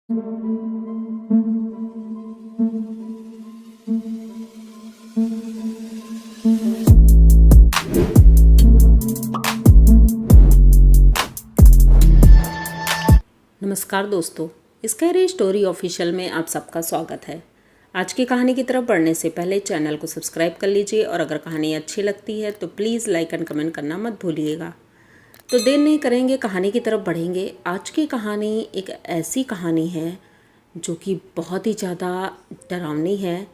नमस्कार दोस्तों, scary story official में आप सबका स्वागत है। आज की कहानी की तरफ बढ़ने से पहले चैनल को सब्सक्राइब कर लीजिए और अगर कहानी अच्छी लगती है तो प्लीज़ लाइक एंड कमेंट करना मत भूलिएगा। तो देर नहीं करेंगे, कहानी की तरफ बढ़ेंगे। आज की कहानी एक ऐसी कहानी है जो कि बहुत ही ज़्यादा डरावनी है।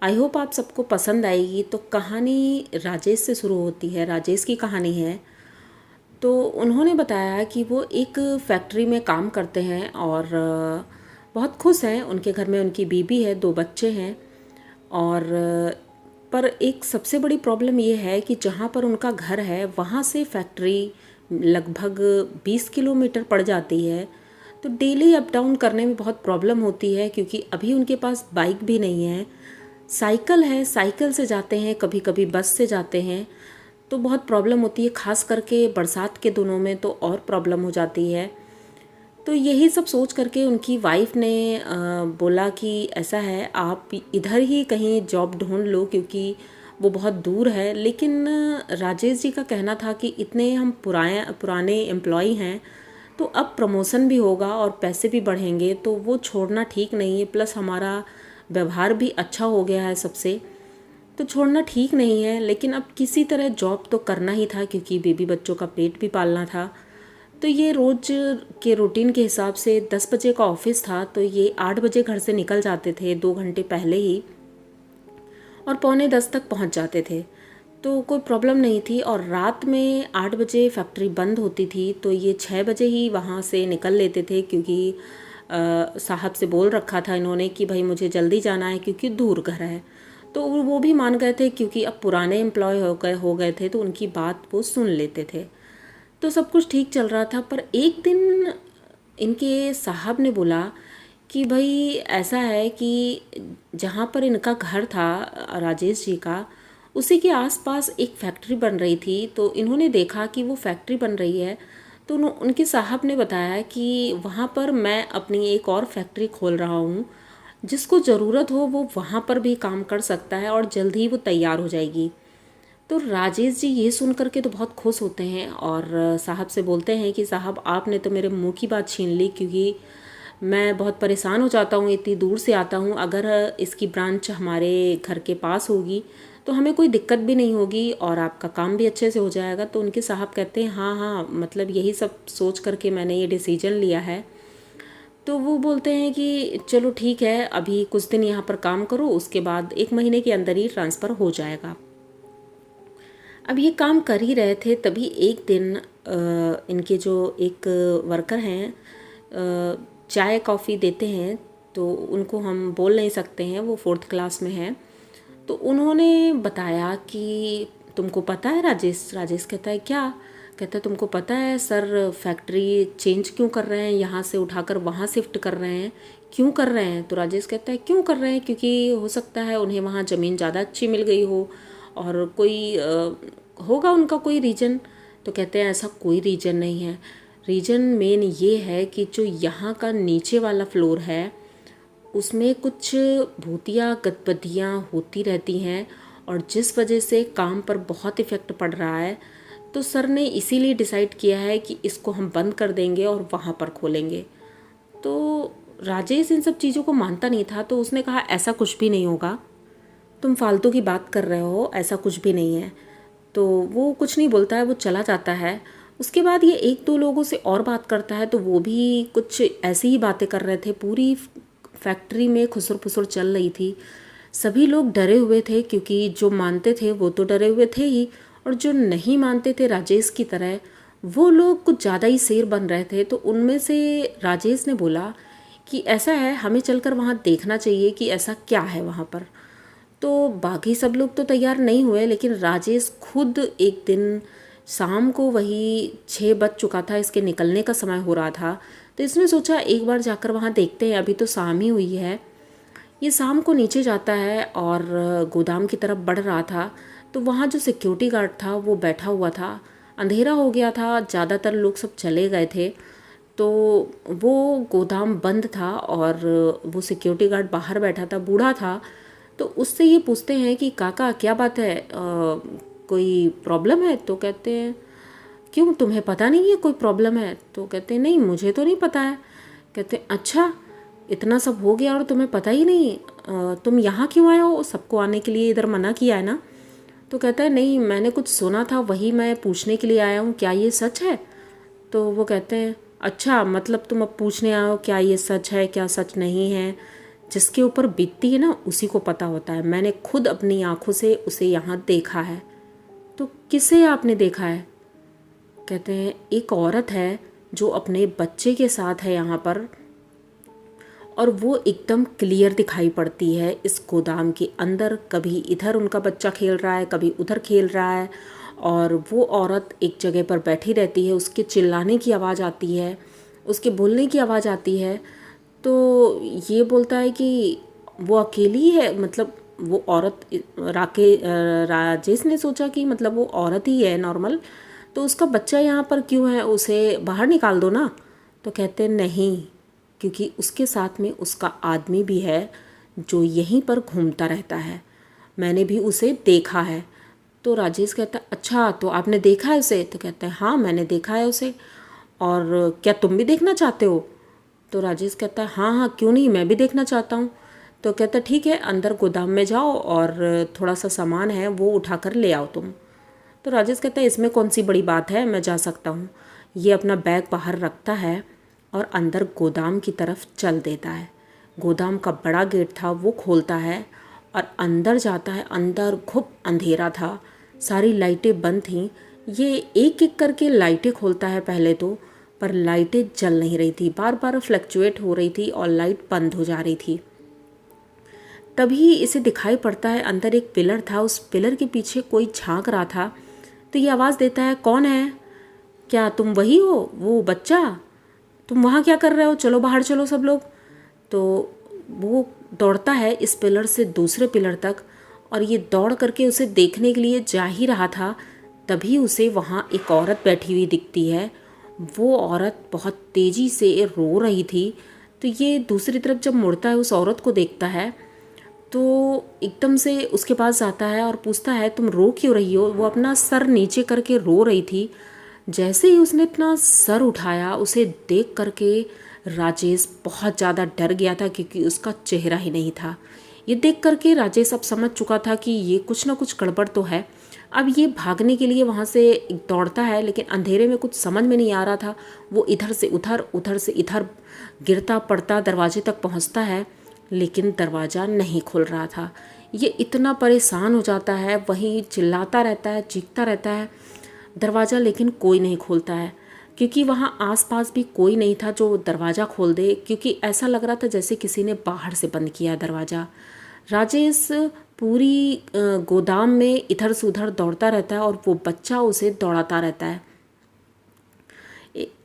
आई होप आप सबको पसंद आएगी। तो कहानी राजेश से शुरू होती है। राजेश की कहानी है। तो उन्होंने बताया कि वो एक फैक्ट्री में काम करते हैं और बहुत खुश हैं। उनके घर में उनकी बीबी है, 2 बच्चे हैं। और पर एक सबसे बड़ी प्रॉब्लम ये है कि जहाँ पर उनका घर है वहाँ से फैक्ट्री लगभग 20 किलोमीटर पड़ जाती है। तो डेली अप डाउन करने में बहुत प्रॉब्लम होती है, क्योंकि अभी उनके पास बाइक भी नहीं है। साइकिल है, साइकिल से जाते हैं, कभी कभी बस से जाते हैं। तो बहुत प्रॉब्लम होती है, ख़ास करके बरसात के दिनों में तो और प्रॉब्लम हो जाती है। तो यही सब सोच करके उनकी वाइफ ने बोला कि ऐसा है, आप इधर ही कहीं जॉब ढूंढ लो क्योंकि वो बहुत दूर है। लेकिन राजेश जी का कहना था कि इतने हम पुराने एम्प्लॉय हैं तो अब प्रमोशन भी होगा और पैसे भी बढ़ेंगे, तो वो छोड़ना ठीक नहीं है। प्लस हमारा व्यवहार भी अच्छा हो गया है सबसे, तो छोड़ना ठीक नहीं है। लेकिन अब किसी तरह जॉब तो करना ही था क्योंकि बेबी बच्चों का पेट भी पालना था। तो ये रोज़ के रूटीन के हिसाब से 10 बजे का ऑफिस था, तो ये 8 बजे घर से निकल जाते थे 2 घंटे पहले ही, और पौने 10 तक पहुंच जाते थे। तो कोई प्रॉब्लम नहीं थी। और रात में 8 बजे फैक्ट्री बंद होती थी, तो ये 6 बजे ही वहाँ से निकल लेते थे, क्योंकि साहब से बोल रखा था इन्होंने कि भाई मुझे जल्दी जाना है क्योंकि दूर घर है। तो वो भी मान गए थे, क्योंकि अब पुराने एम्प्लॉय हो गए थे तो उनकी बात वो सुन लेते थे। तो सब कुछ ठीक चल रहा था। पर एक दिन इनके साहब ने बोला कि भाई ऐसा है कि जहाँ पर इनका घर था राजेश जी का, उसी के आसपास एक फैक्ट्री बन रही थी। तो इन्होंने देखा कि वो फैक्ट्री बन रही है। तो उनके साहब ने बताया कि वहाँ पर मैं अपनी एक और फैक्ट्री खोल रहा हूँ, जिसको ज़रूरत हो वो वहाँ पर भी काम कर सकता है और जल्द ही वो तैयार हो जाएगी। तो राजेश जी ये सुन करके तो बहुत खुश होते हैं और साहब से बोलते हैं कि साहब आपने तो मेरे मुंह की बात छीन ली, क्योंकि मैं बहुत परेशान हो जाता हूँ, इतनी दूर से आता हूँ। अगर इसकी ब्रांच हमारे घर के पास होगी तो हमें कोई दिक्कत भी नहीं होगी और आपका काम भी अच्छे से हो जाएगा। तो उनके साहब कहते हैं हाँ हाँ, मतलब यही सब सोच करके मैंने ये डिसीजन लिया है। तो वो बोलते हैं कि चलो ठीक है, अभी कुछ दिन यहाँ पर काम करो, उसके बाद 1 महीने के अंदर ही ट्रांसफ़र हो जाएगा। अब ये काम कर ही रहे थे, तभी एक दिन इनके जो एक वर्कर हैं, चाय कॉफ़ी देते हैं, तो उनको हम बोल नहीं सकते हैं, वो 4th क्लास में हैं। तो उन्होंने बताया कि तुमको पता है राजेश? राजेश कहता है क्या? कहता है तुमको पता है सर, फैक्ट्री चेंज क्यों कर रहे हैं, यहाँ से उठाकर वहाँ शिफ्ट कर रहे हैं, क्यों कर रहे हैं? तो राजेश कहता है क्यों कर रहे हैं, क्योंकि हो सकता है उन्हें वहाँ ज़मीन ज़्यादा अच्छी मिल गई हो और कोई होगा उनका कोई रीज़न। तो कहते हैं ऐसा कोई रीज़न नहीं है। रीज़न मेन ये है कि जो यहाँ का नीचे वाला फ्लोर है उसमें कुछ भूतिया गतिविधियाँ होती रहती हैं और जिस वजह से काम पर बहुत इफ़ेक्ट पड़ रहा है। तो सर ने इसीलिए डिसाइड किया है कि इसको हम बंद कर देंगे और वहाँ पर खोलेंगे। तो राजेश इन सब चीज़ों को मानता नहीं था, तो उसने कहा ऐसा कुछ भी नहीं होगा, तुम फालतू की बात कर रहे हो, ऐसा कुछ भी नहीं है। तो वो कुछ नहीं बोलता है, वो चला जाता है। उसके बाद ये 1-2 लोगों से और बात करता है, तो वो भी कुछ ऐसी ही बातें कर रहे थे। पूरी फैक्ट्री में खुसर फुसर चल रही थी। सभी लोग डरे हुए थे, क्योंकि जो मानते थे वो तो डरे हुए थे ही, और जो नहीं मानते थे राजेश की तरह, वो लोग कुछ ज़्यादा ही शेर बन रहे थे। तो उनमें से राजेश ने बोला कि ऐसा है, हमें चलकर वहाँ देखना चाहिए कि ऐसा क्या है वहाँ पर। तो बाकी सब लोग तो तैयार नहीं हुए, लेकिन राजेश खुद एक दिन शाम को, वही 6 बज चुका था, इसके निकलने का समय हो रहा था, तो इसने सोचा एक बार जाकर वहाँ देखते हैं, अभी तो शाम ही हुई है। ये शाम को नीचे जाता है और गोदाम की तरफ बढ़ रहा था। तो वहाँ जो सिक्योरिटी गार्ड था वो बैठा हुआ था। अंधेरा हो गया था, ज़्यादातर लोग सब चले गए थे। तो वो गोदाम बंद था और वो सिक्योरिटी गार्ड बाहर बैठा था, बूढ़ा था। तो उससे ये पूछते हैं कि काका क्या बात है, कोई प्रॉब्लम है? तो कहते हैं क्यों, तुम्हें पता नहीं है कोई प्रॉब्लम है? तो कहते हैं नहीं, मुझे तो नहीं पता है। कहते हैं अच्छा, इतना सब हो गया और तुम्हें पता ही नहीं? तुम यहाँ क्यों आए हो? सबको आने के लिए इधर मना किया है ना? तो कहता है नहीं, मैंने कुछ सुना था, वही मैं पूछने के लिए आया हूँ, क्या ये सच है? तो वो कहते हैं अच्छा, मतलब तुम अब पूछने आए हो क्या ये सच है क्या सच नहीं है? जिसके ऊपर बीतती है ना उसी को पता होता है। मैंने खुद अपनी आंखों से उसे यहाँ देखा है। तो किसे आपने देखा है? कहते हैं एक औरत है जो अपने बच्चे के साथ है यहाँ पर, और वो एकदम क्लियर दिखाई पड़ती है इस गोदाम के अंदर। कभी इधर उनका बच्चा खेल रहा है, कभी उधर खेल रहा है, और वो औरत एक जगह पर बैठी रहती है। उसके चिल्लाने की आवाज़ आती है, उसके बोलने की आवाज़ आती है। तो ये बोलता है कि वो अकेली है, मतलब वो औरत, राजेश ने सोचा कि मतलब वो औरत ही है नॉर्मल, तो उसका बच्चा यहाँ पर क्यों है, उसे बाहर निकाल दो ना। तो कहते नहीं, क्योंकि उसके साथ में उसका आदमी भी है जो यहीं पर घूमता रहता है, मैंने भी उसे देखा है। तो राजेश कहता अच्छा, तो आपने देखा है उसे? तो कहते हैं हाँ, मैंने देखा है उसे, और क्या तुम भी देखना चाहते हो? तो राजेश कहता है हाँ हाँ, क्यों नहीं, मैं भी देखना चाहता हूँ। तो कहता ठीक है, अंदर गोदाम में जाओ और थोड़ा सा सामान है वो उठा कर ले आओ तुम। तो राजेश कहता है इसमें कौन सी बड़ी बात है, मैं जा सकता हूँ। ये अपना बैग बाहर रखता है और अंदर गोदाम की तरफ चल देता है। गोदाम का बड़ा गेट था वो खोलता है और अंदर जाता है। अंदर खूब अंधेरा था, सारी लाइटें बंद थीं। ये एक एक करके लाइटें खोलता है पहले तो, पर लाइटें जल नहीं रही थी, बार बार फ्लक्चुएट हो रही थी और लाइट बंद हो जा रही थी। तभी इसे दिखाई पड़ता है अंदर एक पिलर था, उस पिलर के पीछे कोई झांक रहा था। तो ये आवाज़ देता है कौन है, क्या तुम वही हो वो बच्चा, तुम वहाँ क्या कर रहे हो, चलो बाहर चलो सब लोग। तो वो दौड़ता है इस पिलर से दूसरे पिलर तक, और ये दौड़ करके उसे देखने के लिए जा ही रहा था, तभी उसे वहाँ एक औरत बैठी हुई दिखती है। वो औरत बहुत तेज़ी से रो रही थी। तो ये दूसरी तरफ जब मुड़ता है उस औरत को देखता है, तो एकदम से उसके पास जाता है और पूछता है तुम रो क्यों रही हो? वो अपना सर नीचे करके रो रही थी। जैसे ही उसने अपना सर उठाया, उसे देख करके राजेश बहुत ज़्यादा डर गया था, क्योंकि उसका चेहरा ही नहीं था। ये देख करके राजेश अब समझ चुका था कि ये कुछ ना कुछ गड़बड़ तो है। अब ये भागने के लिए वहाँ से दौड़ता है, लेकिन अंधेरे में कुछ समझ में नहीं आ रहा था। वो इधर से उधर, उधर से इधर गिरता पड़ता दरवाजे तक पहुँचता है, लेकिन दरवाज़ा नहीं खुल रहा था। ये इतना परेशान हो जाता है, वहीं चिल्लाता रहता है, चीखता रहता है। दरवाज़ा लेकिन कोई नहीं खोलता है, क्योंकि वहाँ आसपास भी कोई नहीं था जो दरवाज़ा खोल दे, क्योंकि ऐसा लग रहा था जैसे किसी ने बाहर से बंद किया दरवाज़ा। राजेश पूरी गोदाम में इधर से उधर दौड़ता रहता है और वो बच्चा उसे दौड़ाता रहता है।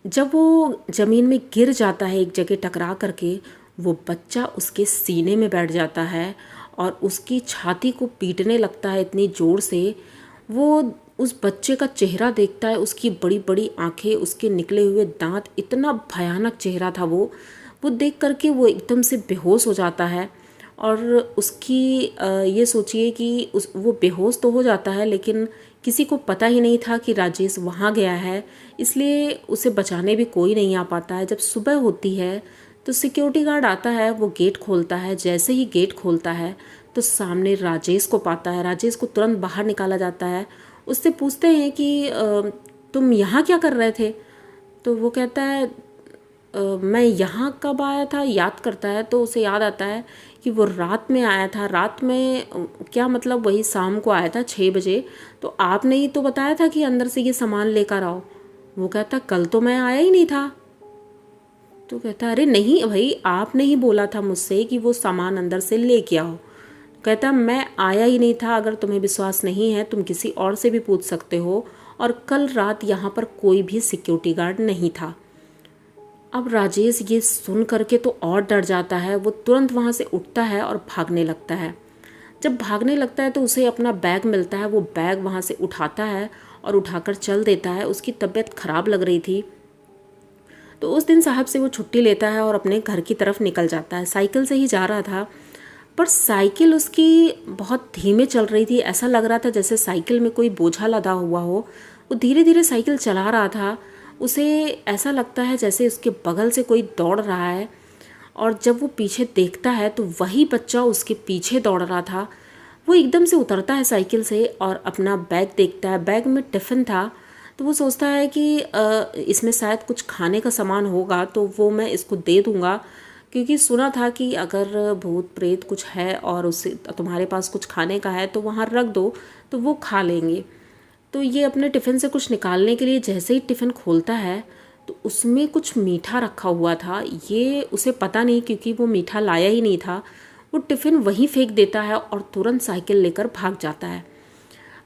जब वो ज़मीन में गिर जाता है एक जगह टकरा करके, वो बच्चा उसके सीने में बैठ जाता है और उसकी छाती को पीटने लगता है इतनी ज़ोर से। वो उस बच्चे का चेहरा देखता है, उसकी बड़ी बड़ी आंखें, उसके निकले हुए दांत, इतना भयानक चेहरा था वो देख करके वो एकदम से बेहोश हो जाता है। और उसकी ये सोचिए कि वो बेहोश तो हो जाता है, लेकिन किसी को पता ही नहीं था कि राजेश वहाँ गया है, इसलिए उसे बचाने भी कोई नहीं आ पाता है। जब सुबह होती है तो सिक्योरिटी गार्ड आता है, वो गेट खोलता है। जैसे ही गेट खोलता है तो सामने राजेश को पाता है। राजेश को तुरंत बाहर निकाला जाता है। उससे पूछते हैं कि तुम यहाँ क्या कर रहे थे? तो वो कहता है मैं यहाँ कब आया था, याद करता है। तो उसे याद आता है कि वो रात में आया था। रात में क्या मतलब, वही शाम को आया था 6 बजे। तो आपने ही तो बताया था कि अंदर से ये सामान लेकर आओ। वो कहता कल तो मैं आया ही नहीं था। तो कहता अरे नहीं भाई, आपने ही बोला था मुझसे कि वो सामान अंदर से लेके आओ। कहता मैं आया ही नहीं था, अगर तुम्हें विश्वास नहीं है तुम किसी और से भी पूछ सकते हो, और कल रात यहाँ पर कोई भी सिक्योरिटी गार्ड नहीं था। अब राजेश ये सुन करके तो और डर जाता है। वो तुरंत वहाँ से उठता है और भागने लगता है। जब भागने लगता है तो उसे अपना बैग मिलता है। वो बैग वहाँ से उठाता है और उठाकर चल देता है। उसकी तबीयत खराब लग रही थी, तो उस दिन साहब से वो छुट्टी लेता है और अपने घर की तरफ निकल जाता है। साइकिल से ही जा रहा था, पर साइकिल उसकी बहुत धीमे चल रही थी। ऐसा लग रहा था जैसे साइकिल में कोई बोझा लदा हुआ हो। वो धीरे धीरे साइकिल चला रहा था। उसे ऐसा लगता है जैसे उसके बगल से कोई दौड़ रहा है, और जब वो पीछे देखता है तो वही बच्चा उसके पीछे दौड़ रहा था। वो एकदम से उतरता है साइकिल से और अपना बैग देखता है। बैग में टिफ़िन था, तो वो सोचता है कि इसमें शायद कुछ खाने का सामान होगा, तो वो मैं इसको दे दूँगा, क्योंकि सुना था कि अगर भूत प्रेत कुछ है और उससे तुम्हारे पास कुछ खाने का है तो वहाँ रख दो, तो वो खा लेंगे। तो ये अपने टिफ़िन से कुछ निकालने के लिए जैसे ही टिफ़िन खोलता है तो उसमें कुछ मीठा रखा हुआ था। ये उसे पता नहीं, क्योंकि वो मीठा लाया ही नहीं था। वो टिफ़िन वहीं फेंक देता है और तुरंत साइकिल लेकर भाग जाता है।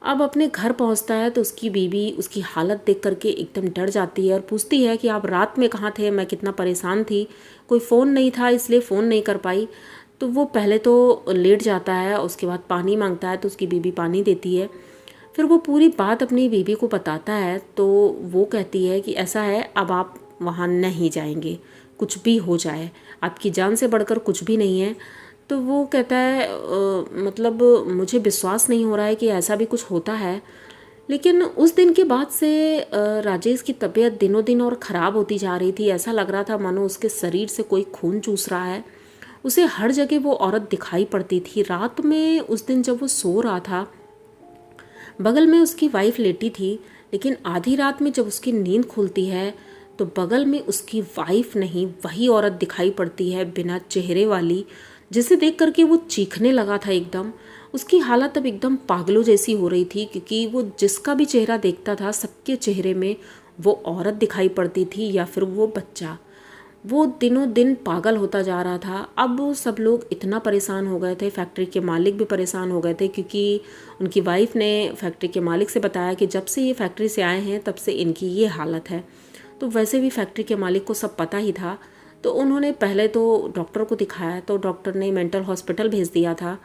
अब अपने घर पहुंचता है तो उसकी बीवी उसकी हालत देख करके एकदम डर जाती है और पूछती है कि आप रात में कहाँ थे, मैं कितना परेशान थी, कोई फ़ोन नहीं था इसलिए फ़ोन नहीं कर पाई। तो वो पहले तो लेट जाता है, उसके बाद पानी मांगता है तो उसकी बीवी पानी देती है। फिर वो पूरी बात अपनी बीवी को बताता है तो वो कहती है कि ऐसा है, अब आप वहाँ नहीं जाएंगे, कुछ भी हो जाए, आपकी जान से बढ़कर कुछ भी नहीं है। तो वो कहता है मतलब मुझे विश्वास नहीं हो रहा है कि ऐसा भी कुछ होता है। लेकिन उस दिन के बाद से राजेश की तबीयत दिनों दिन और ख़राब होती जा रही थी। ऐसा लग रहा था मानो उसके शरीर से कोई खून चूस रहा है। उसे हर जगह वो औरत दिखाई पड़ती थी। रात में उस दिन जब वो सो रहा था, बगल में उसकी वाइफ लेटी थी, लेकिन आधी रात में जब उसकी नींद खुलती है तो बगल में उसकी वाइफ नहीं, वही औरत दिखाई पड़ती है बिना चेहरे वाली, जिसे देख करके वो चीखने लगा था एकदम। उसकी हालत अब एकदम पागलों जैसी हो रही थी, क्योंकि वो जिसका भी चेहरा देखता था सबके चेहरे में वो औरत दिखाई पड़ती थी या फिर वो बच्चा। वो दिनों दिन पागल होता जा रहा था। अब सब लोग इतना परेशान हो गए थे, फैक्ट्री के मालिक भी परेशान हो गए थे, क्योंकि उनकी वाइफ ने फैक्ट्री के मालिक से बताया कि जब से ये फैक्ट्री से आए हैं तब से इनकी ये हालत है। तो वैसे भी फैक्ट्री के मालिक को सब पता ही था। तो उन्होंने पहले तो डॉक्टर को दिखाया, तो डॉक्टर ने मेंटल हॉस्पिटल भेज दिया था।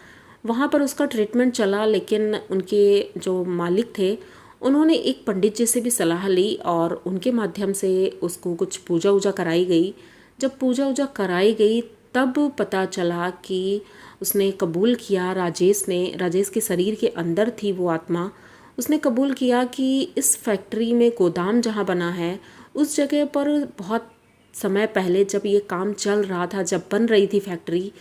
वहाँ पर उसका ट्रीटमेंट चला, लेकिन उनके जो मालिक थे उन्होंने एक पंडित जी से भी सलाह ली और उनके माध्यम से उसको कुछ पूजा वूजा कराई गई। जब पूजा वूजा कराई गई तब पता चला कि उसने कबूल किया, राजेश के शरीर के अंदर थी वो आत्मा। उसने कबूल किया कि इस फैक्ट्री में गोदाम जहाँ बना है उस जगह पर बहुत समय पहले जब ये काम चल रहा था, जब बन रही थी फैक्ट्री,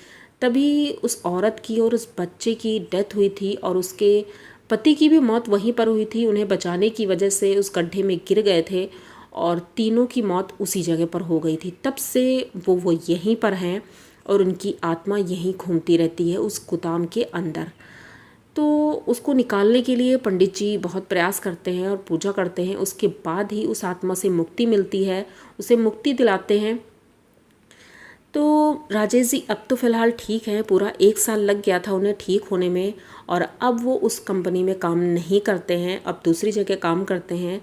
तभी उस औरत की और उस बच्चे की डेथ हुई थी और उसके पति की भी मौत वहीं पर हुई थी। उन्हें बचाने की वजह से उस गड्ढे में गिर गए थे और तीनों की मौत उसी जगह पर हो गई थी। तब से वो यहीं पर हैं और उनकी आत्मा यहीं घूमती रहती है उस गोदाम के अंदर। तो उसको निकालने के लिए पंडित जी बहुत प्रयास करते हैं और पूजा करते हैं। उसके बाद ही उस आत्मा से मुक्ति मिलती है, उसे मुक्ति दिलाते हैं। तो राजेश जी अब तो फ़िलहाल ठीक हैं। पूरा 1 साल लग गया था उन्हें ठीक होने में, और अब वो उस कंपनी में काम नहीं करते हैं, अब दूसरी जगह काम करते हैं।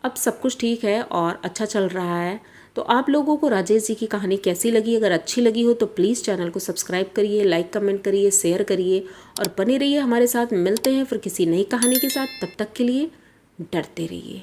अब सब कुछ ठीक है और अच्छा चल रहा है। तो आप लोगों को राजेश जी की कहानी कैसी लगी? अगर अच्छी लगी हो तो प्लीज़ चैनल को सब्सक्राइब करिए, लाइक कमेंट करिए, शेयर करिए और बने रहिए हमारे साथ। मिलते हैं फिर किसी नई कहानी के साथ। तब तक के लिए डरते रहिए।